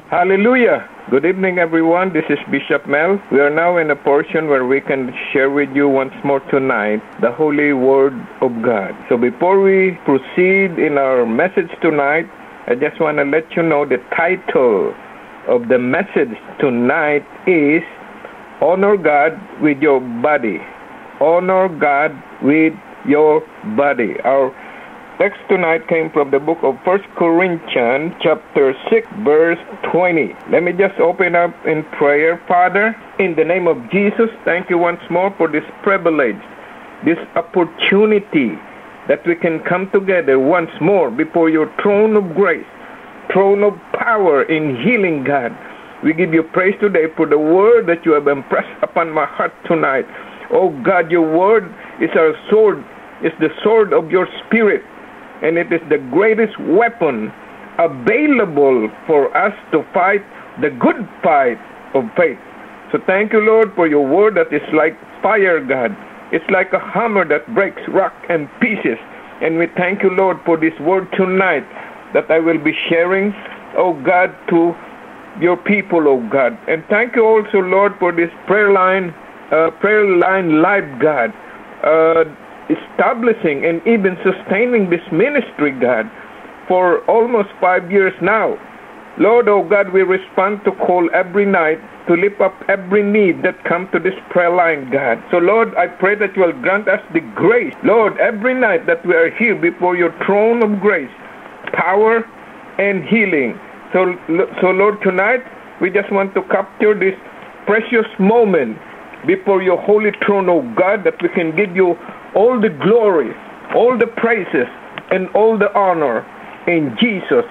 Hallelujah. Good evening, everyone. This is Bishop Mel. We are now in a portion where we can share with you once more tonight the Holy Word of God. So before we proceed in our message tonight, I just want to let you know the title of the message tonight is Honor God with Your Body. Honor God with your body. Our text tonight came from the book of 1 Corinthians chapter 6 verse 20. Let me just open up in prayer. Father, in the name of Jesus, thank you once more for this privilege, this opportunity that we can come together once more before your throne of grace, throne of power in healing, God. We give you praise today for the word that you have impressed upon my heart tonight. Oh God, your word is our sword, is the sword of your spirit. And it is the greatest weapon available for us to fight the good fight of faith. So thank you, Lord, for your word that is like fire, God. It's like a hammer that breaks rock in pieces. And we thank you, Lord, for this word tonight that I will be sharing, oh God, to your people, oh God. And thank you also, Lord, for this prayer line live, God. Establishing and even sustaining this ministry, God, for almost 5 years now. Lord, oh God, we respond to call every night to lift up every need that comes to this prayer line, God. So, Lord, I pray that you will grant us the grace, Lord, every night that we are here before your throne of grace, power and healing. So Lord, tonight, we just want to capture this precious moment before your holy throne, oh God, that we can give you all the glory, all the praises, and all the honor in Jesus'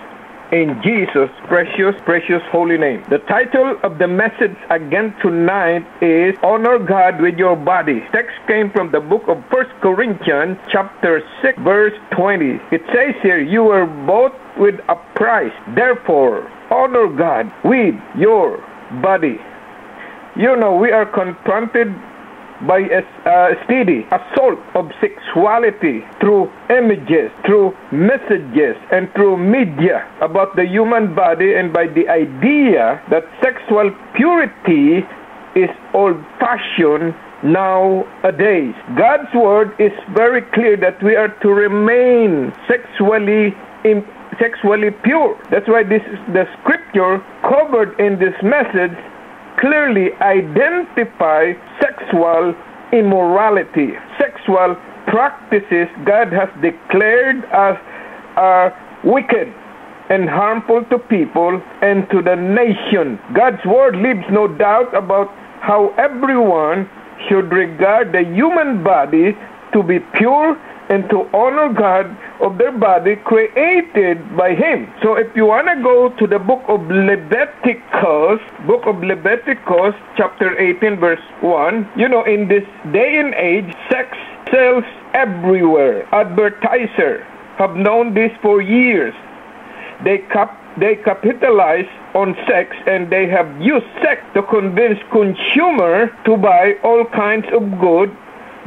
precious holy name. The title of the message again tonight is Honor God with Your Body. Text came from the book of 1 Corinthians chapter 6 verse 20. It says here, you were bought with a price. Therefore, honor God with your body. You know, we are confronted by a steady assault of sexuality through images, through messages, and through media about the human body, and by the idea that sexual purity is old-fashioned nowadays. God's word is very clear that we are to remain sexually pure. That's why the scripture covered in this message clearly identify sexual immorality, sexual practices God has declared as wicked and harmful to people and to the nation. God's word leaves no doubt about how everyone should regard the human body to be pure and to honor God of their body created by Him. So if you want to go to the book of Leviticus chapter 18 verse 1, you know, in this day and age, sex sells everywhere. Advertisers have known this for years. They capitalize on sex, and they have used sex to convince consumers to buy all kinds of goods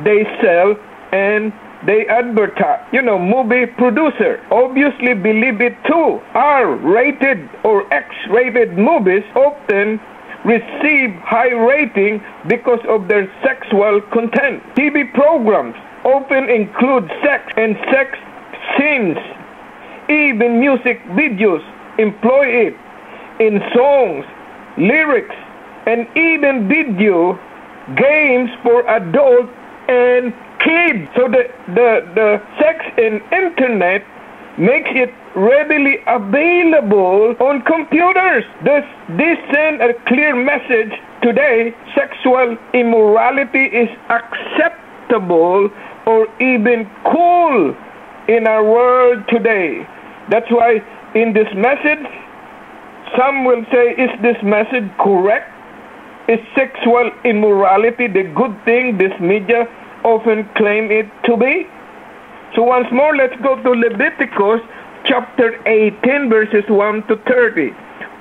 they sell and they advertise. You know, movie producer obviously believe it too. R-rated or X-rated movies often receive high rating because of their sexual content. TV programs often include sex and sex scenes. Even music videos employ it in songs, lyrics, and even video games for adults and kids. So the sex and internet makes it readily available on computers. This sends a clear message today. Sexual immorality is acceptable or even cool in our world today. That's why in this message, some will say, is this message correct? Is sexual immorality the good thing this media often claim it to be? So once more, let's go to Leviticus chapter 18 verses 1 to 30.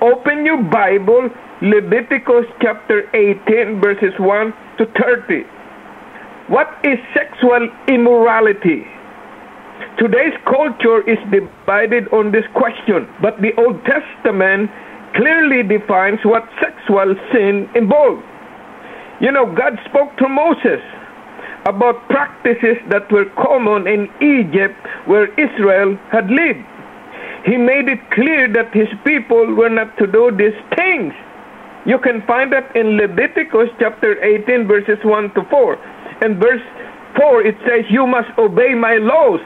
Open your Bible, Leviticus chapter 18 verses 1 to 30. What is sexual immorality? Today's culture is divided on this question, but the Old Testament clearly defines what sexual sin involves. You know, God spoke to Moses about practices that were common in Egypt where Israel had lived. He made it clear that his people were not to do these things. You can find that in Leviticus chapter 18 verses 1 to 4. And verse 4 it says, "You must obey my laws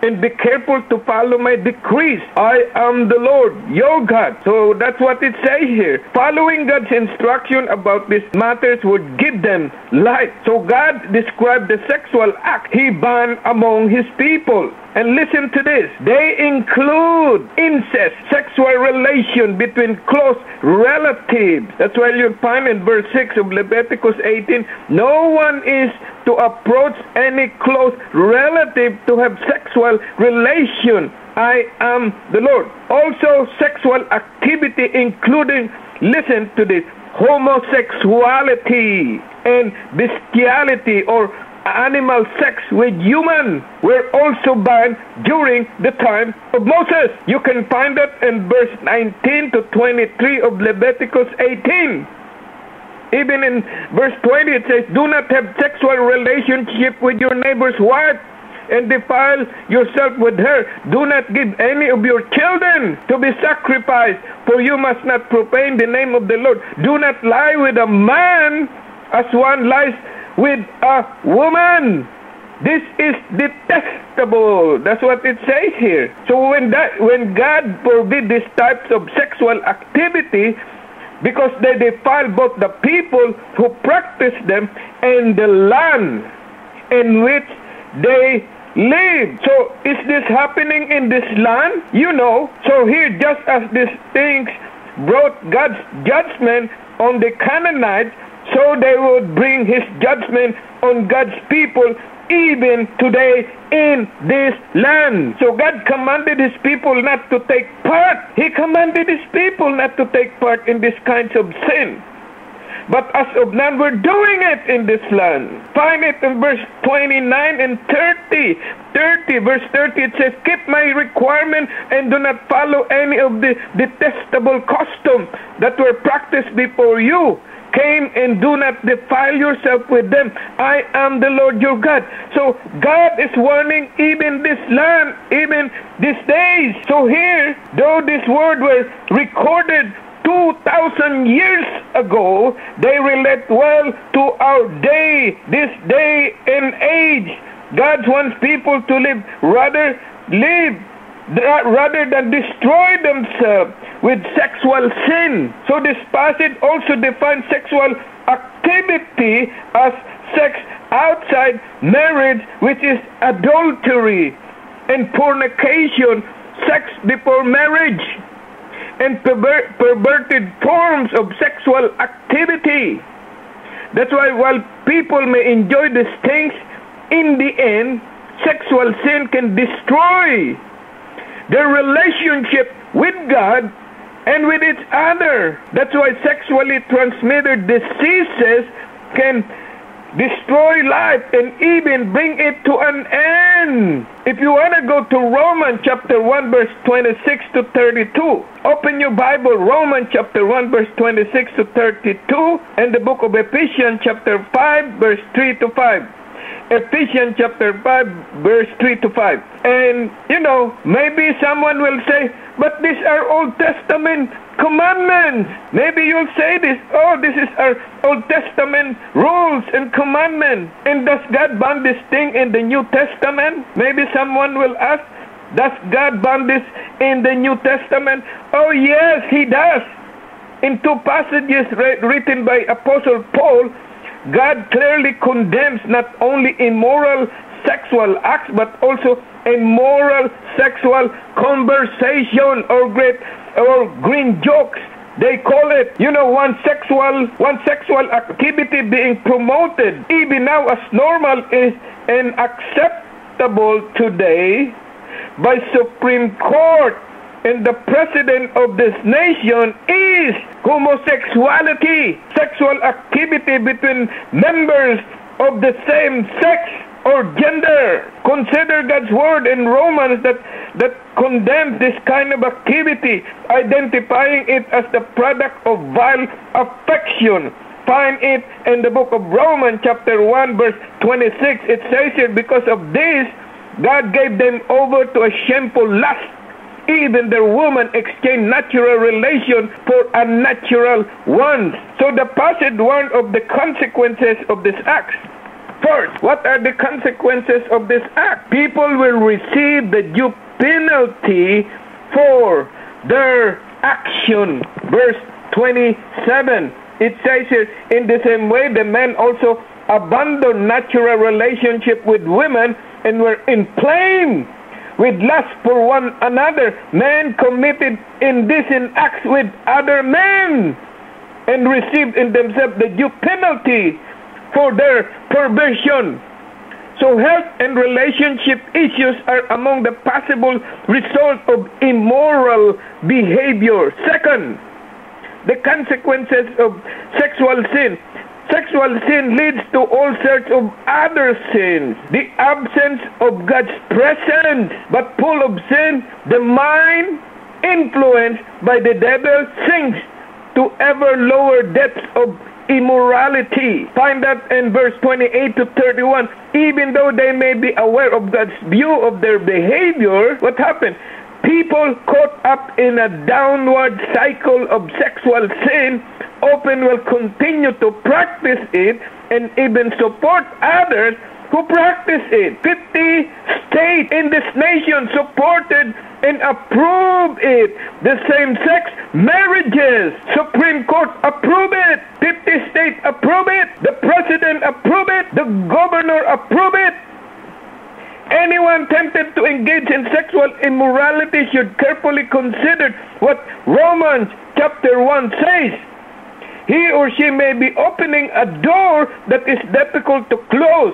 and be careful to follow my decrees. I am the Lord, your God." So that's what it says here. Following God's instruction about these matters would give them life. So God described the sexual act He banned among His people. And listen to this. They include incest, sexual relation between close relatives. That's why you'll find in verse 6 of Leviticus 18, no one is to approach any close relative to have sexual relation. I am the Lord. Also, sexual activity including, listen to this, homosexuality and bestiality or animal sex with human were also banned during the time of Moses. You can find that in verse 19 to 23 of Leviticus 18. Even in verse 20 it says, "Do not have sexual relationship with your neighbor's wife and defile yourself with her. Do not give any of your children to be sacrificed, for you must not profane the name of the Lord. Do not lie with a man as one lies with a woman. This is detestable." That's what it says here. So when God forbid these types of sexual activity, because they defile both the people who practice them and the land in which they live. So is this happening in this land? You know, so here just as these things brought God's judgment on the Canaanites, so they would bring His judgment on God's people even today in this land. So God commanded His people not to take part. He commanded His people not to take part in these kinds of sin. But as of now, we're doing it in this land. Find it in verse 29 and 30. Verse 30, it says, "Keep my requirement and do not follow any of the detestable customs that were practiced before you came, and do not defile yourself with them. I am the Lord your God." So God is warning even this land, even these days. So here, though this word was recorded 2,000 years ago, they relate well to our day, this day and age. God wants people to live rather than destroy themselves with sexual sin. So this passage also defines sexual activity as sex outside marriage, which is adultery, and fornication, sex before marriage, and perverted forms of sexual activity. That's why while people may enjoy these things, in the end, sexual sin can destroy their relationship with God and with each other. That's why sexually transmitted diseases can destroy life and even bring it to an end. If you want to go to Romans chapter 1 verse 26 to 32, open your Bible, Romans chapter 1 verse 26 to 32, and the book of Ephesians chapter 5 verse 3 to 5. Ephesians chapter 5 verse 3 to 5. And you know, maybe someone will say, but these are Old Testament commandments. Maybe you'll say this, oh, this is our Old Testament rules and commandments. And does God ban this thing in the New Testament? Maybe someone will ask, does God ban this in the New Testament? Oh yes, He does. In two passages written by Apostle Paul, God clearly condemns not only immoral sexual acts, but also immoral sexual conversation or green jokes. They call it, you know, one sexual activity being promoted even now as normal is unacceptable today by Supreme Court. And the president of this nation is homosexuality, sexual activity between members of the same sex or gender. Consider God's word in Romans that condemns this kind of activity, identifying it as the product of vile affection. Find it in the book of Romans chapter 1 verse 26. It says here, because of this, God gave them over to a shameful lust. Even their women exchanged natural relations for unnatural ones. So the passage warned of the consequences of this act. First, what are the consequences of this act? People will receive the due penalty for their action. Verse 27. It says here, in the same way, the men also abandoned natural relationship with women and were inflamed with lust for one another. Men committed indecent acts with other men and received in themselves the due penalty for their perversion. So health and relationship issues are among the possible results of immoral behavior. Second, the consequences of sexual sin. Sexual sin leads to all sorts of other sins. The absence of God's presence, but full of sin, the mind influenced by the devil sinks to ever lower depths of immorality. Find that in verse 28 to 31. Even though they may be aware of God's view of their behavior, what happened? People caught up in a downward cycle of sexual sin often will continue to practice it and even support others who practice it. 50 states in this nation supported and approved it. The same-sex marriages, Supreme Court approved it. 50 states approved it. The president approved it. The governor approved it. Anyone tempted to engage in sexual immorality should carefully consider what Romans chapter 1 says. He or she may be opening a door that is difficult to close,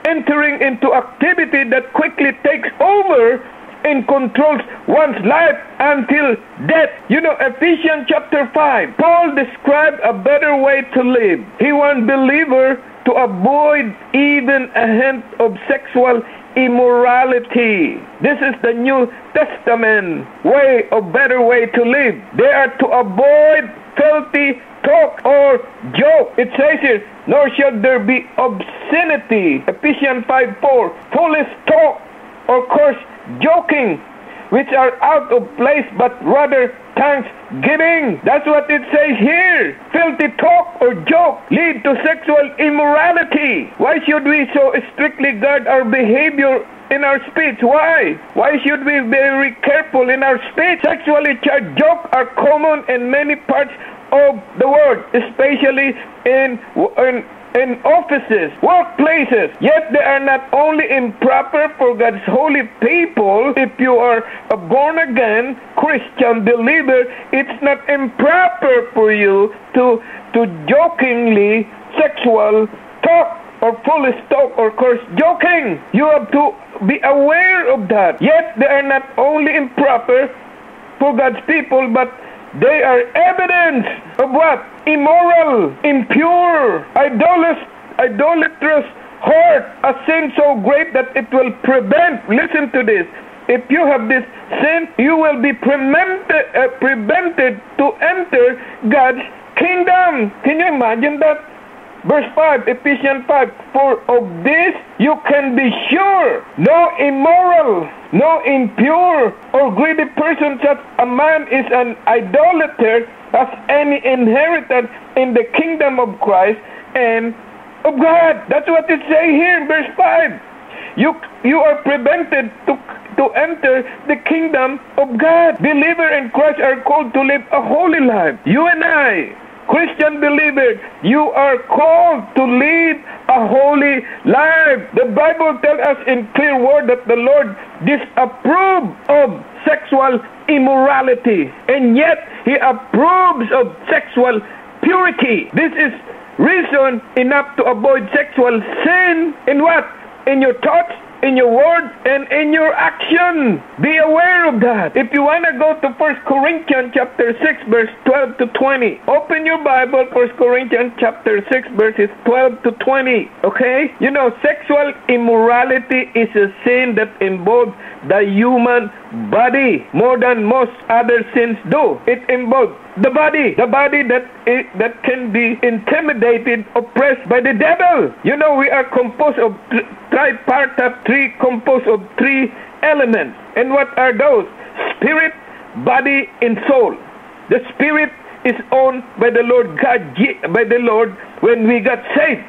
entering into activity that quickly takes over and controls one's life until death. You know, Ephesians chapter 5, Paul described a better way to live. He wants believers to avoid even a hint of sexual immorality. This is the New Testament way, a better way to live. They are to avoid filthy talk or joke. It says here, nor shall there be obscenity. Ephesians 5:4. Foolish talk or coarse joking, which are out of place, but rather thanksgiving. That's what it says here. Filthy talk or joke lead to sexual immorality. Why should we so strictly guard our behavior in our speech? Why? Why should we be very careful in our speech? Sexually charged jokes are common in many parts of the world, especially in offices, workplaces. Yet they are not only improper for God's holy people. If you are a born-again Christian believer, it's not improper for you to jokingly sexual talk or foolish talk or coarse joking. You have to be aware of that. Yet they are not only improper for God's people, but they are evidence of what? Immoral, impure, idolatrous heart, a sin so great that it will prevent, listen to this, if you have this sin, you will be prevented to enter God's kingdom. Can you imagine that? Verse 5, Ephesians 5, for of this you can be sure, no immoral, no impure or greedy person such a man is an idolater has any inheritance in the kingdom of Christ and of God. That's what it says here in verse 5. You are prevented to enter the kingdom of God. Believers in Christ are called to live a holy life. You and I, Christian believers, you are called to live a holy life. The Bible tells us in clear word that the Lord disapproves of sexual immorality, and yet He approves of sexual purity. This is reason enough to avoid sexual sin in what? In your thoughts, in your words and in your action. Be aware of that. If you want to go to 1 Corinthians chapter 6 verse 12 to 20. Open your Bible, 1 Corinthians chapter 6 verses 12 to 20. Okay? You know, sexual immorality is a sin that involves the human body more than most other sins do. It involves the body that can be intimidated, oppressed by the devil. You know, we are composed of tripartite, composed of three elements. And what are those? Spirit, body, and soul. The spirit is owned by the Lord God, by the Lord when we got saved.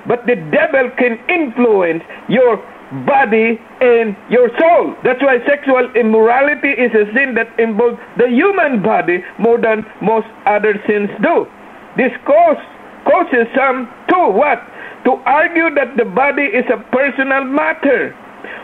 But the devil can influence your body and your soul. That's why sexual immorality is a sin that involves the human body more than most other sins do. This causes some to what? To argue that the body is a personal matter.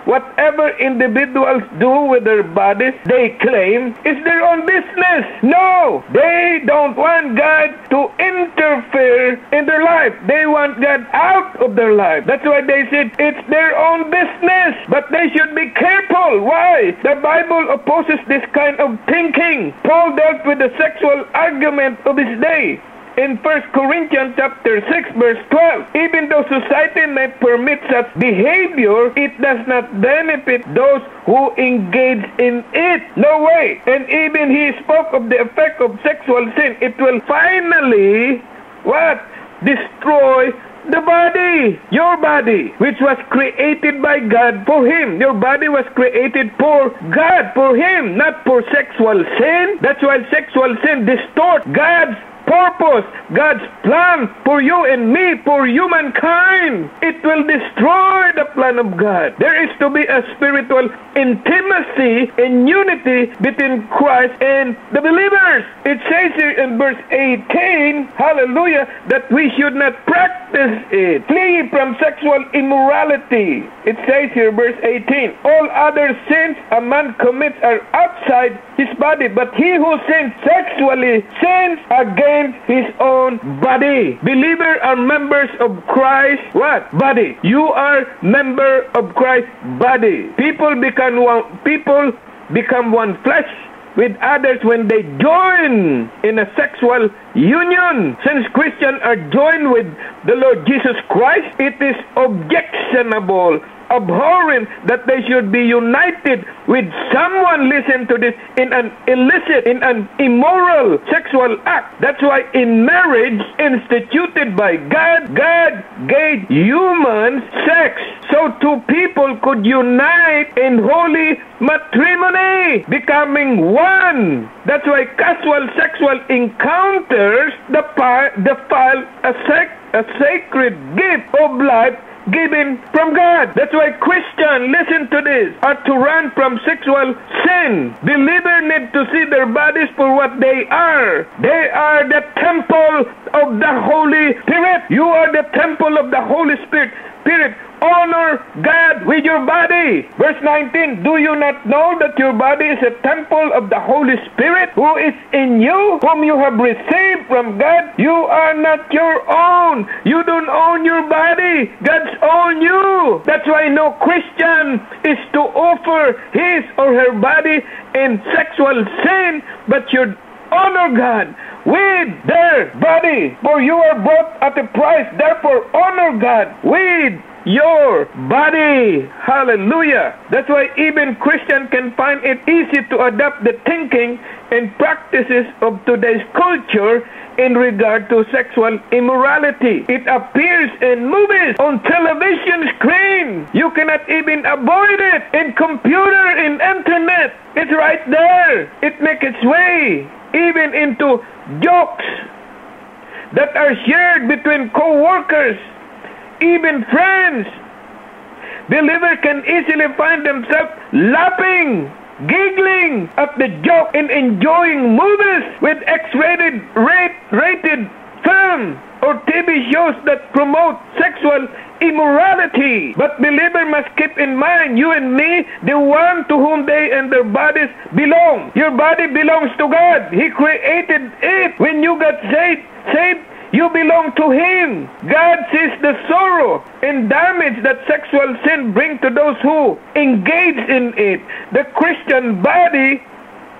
Whatever individuals do with their bodies, they claim is their own business. No, they don't want God to interfere in their life. They want God out of their life. That's why they said it's their own business. But they should be careful. Why? The Bible opposes this kind of thinking. Paul dealt with the sexual argument of his day. In 1 Corinthians chapter 6 verse 12, even though society may permit such behavior, it does not benefit those who engage in it. No way. And even he spoke of the effect of sexual sin. It will finally, what? Destroy the body, your body, which was created by God for Him. Your body was created for God, for Him, not for sexual sin. That's why sexual sin distorts God's purpose, God's plan for you and me, for humankind. It will destroy the plan of God. There is to be a spiritual intimacy and unity between Christ and the believers. It says here in verse 18, hallelujah, that we should not practice it. Flee from sexual immorality. It says here, verse 18, all other sins a man commits are outside his body, but he who sins sexually sins against his own body. Believers are members of Christ's what? Body. You are member of Christ's body. People become one flesh with others when they join in a sexual union. Since Christians are joined with the Lord Jesus Christ, it is objectionable, abhorrent that they should be united with someone, listen to this, in an illicit, in an immoral sexual act. That's why in marriage instituted by God, God gave humans sex so two people could unite in holy matrimony, becoming one. That's why casual sexual encounters defile a sacred gift of life given from God. That's why Christians, listen to this, are to run from sexual sin. Believers need to see their bodies for what they are. They are the temple of the Holy Spirit. You are the temple of the Holy Spirit. Honor God with your body. Verse 19, do you not know that your body is a temple of the Holy Spirit who is in you, whom you have received from God? You are not your own. You don't own your body. God's own you. That's why no Christian is to offer his or her body in sexual sin, but should honor God with their body. For you are bought at a price. Therefore, honor God with your body. Hallelujah. That's why even Christians can find it easy to adopt the thinking and practices of today's culture in regard to sexual immorality. It appears in movies, on television screen. You cannot even avoid it. In computer, in internet. It's right there. It makes its way even into jokes that are shared between co-workers, even friends. Believers can easily find themselves laughing, giggling at the joke and enjoying movies with X-rated rated film or TV shows that promote sexual immorality. But believers must keep in mind, you and me, the one to whom they and their bodies belong. Your body belongs to God. He created it. When you got saved, you You belong to Him. God sees the sorrow and damage that sexual sin brings to those who engage in it. The Christian body,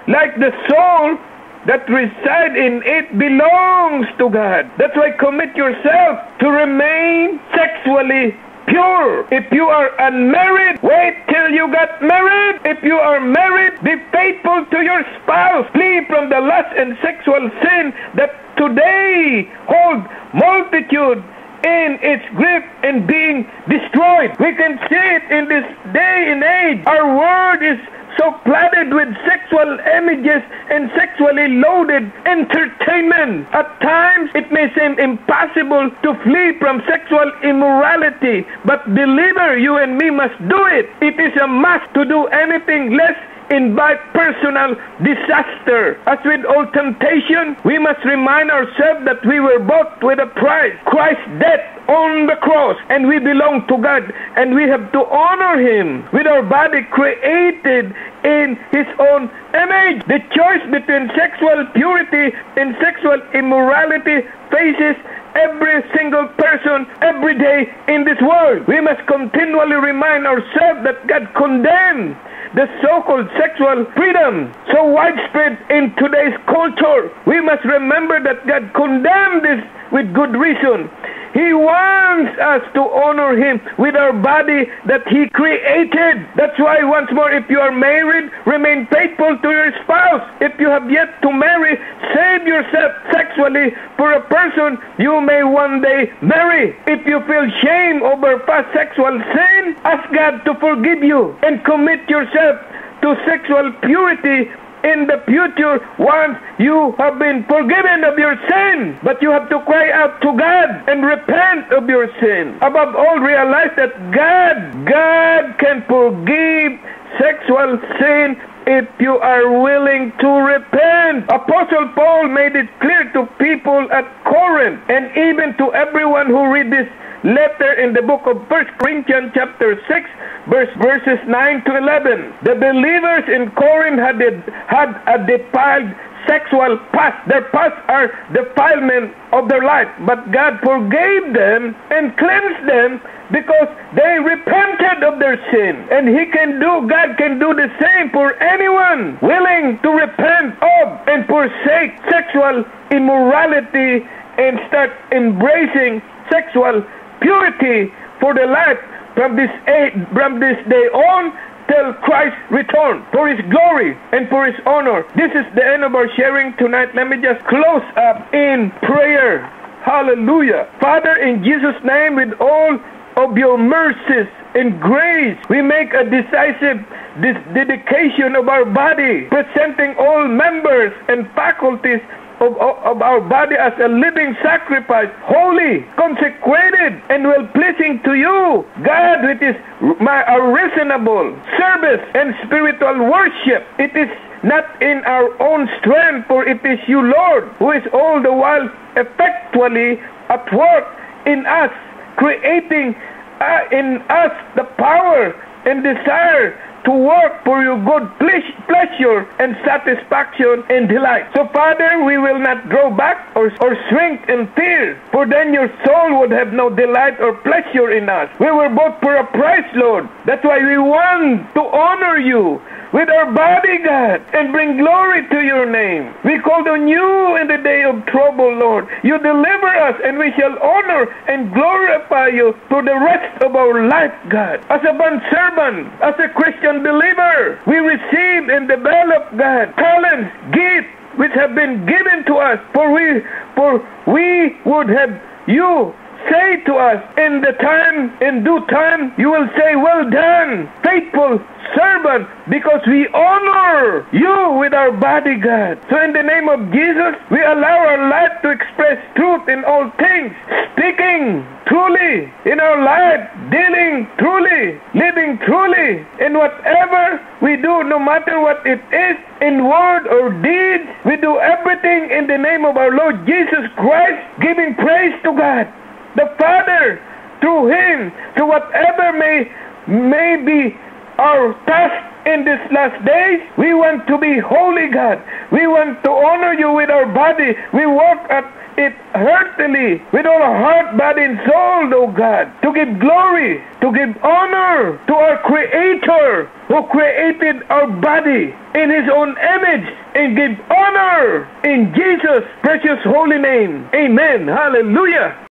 like the soul that reside in it, belongs to God. That's why commit yourself to remain sexually pure. If you are unmarried, wait till you get married. If you are married, be faithful to your spouse. Flee from the lust and sexual sin that today hold multitude in its grip and being destroyed. We can see it in this day and age. Our world is so flooded with sexual images and sexually loaded entertainment. At times, it may seem impossible to flee from sexual immorality, but believer, you and me must do it. It is a must. To do anything less invite personal disaster. As with all temptation, we must remind ourselves that we were bought with a price, Christ's death on the cross, and we belong to God, and we have to honor Him with our body created in His own image. The choice between sexual purity and sexual immorality faces every single person every day in this world. We must continually remind ourselves that God condemned the so-called sexual freedom so widespread in today's culture. We must remember that God condemned this with good reason. He wants us to honor Him with our body that He created. That's why, once more, if you are married, remain faithful to your spouse. If you have yet to marry, save yourself sexually for a person you may one day marry. If you feel shame over past sexual sin, ask God to forgive you and commit yourself to sexual purity in the future once you have been forgiven of your sin. But you have to cry out to God and repent of your sin. Above all, realize that God can forgive sexual sin if you are willing to repent. Apostle Paul made it clear to people at Corinth and even to everyone who read this letter in the book of 1 Corinthians chapter 6, verses 9 to 11. The believers in Corinth had a defiled sexual past. Their past are defilement of their life. But God forgave them and cleansed them because they repented of their sin. And God can do the same for anyone willing to repent of and forsake sexual immorality and start embracing sexual purity for the life from this day on till Christ return for His glory and for His honor. This is the end of our sharing tonight. Let me just close up in prayer. Hallelujah. Father, in Jesus' name, with all of your mercies and grace, we make a decisive dedication of our body, presenting all members and faculties of our body as a living sacrifice, holy, consecrated, and well-pleasing to you, God, which is our reasonable service and spiritual worship. It is not in our own strength, for it is you, Lord, who is all the while effectually at work in us, creating in us the power and desire to work for your good pleasure and satisfaction and delight. So, Father, we will not draw back or shrink in fear, for then your soul would have no delight or pleasure in us. We were bought for a price, Lord. That's why we want to honor you with our body, God, and bring glory to your name. We called on you in the day of trouble, Lord. You deliver us, and we shall honor and glorify you for the rest of our life, God. As a bondservant, as a Christian believer, we receive and develop, God, talents, gifts, which have been given to us, for we would have you say to us in due time, you will say, well done, faithful servant, because we honor you with our body, God. So in the name of Jesus, we allow our life to express truth in all things, speaking truly in our life, dealing truly, living truly in whatever we do, no matter what it is, in word or deed. We do everything in the name of our Lord Jesus Christ, giving praise to God the Father through Him. So whatever may be our task in these last days, we want to be holy, God. We want to honor you with our body. We work at it heartily with all our heart, body, and soul, O God, to give glory, to give honor to our Creator who created our body in His own image, and give honor in Jesus' precious holy name. Amen. Hallelujah.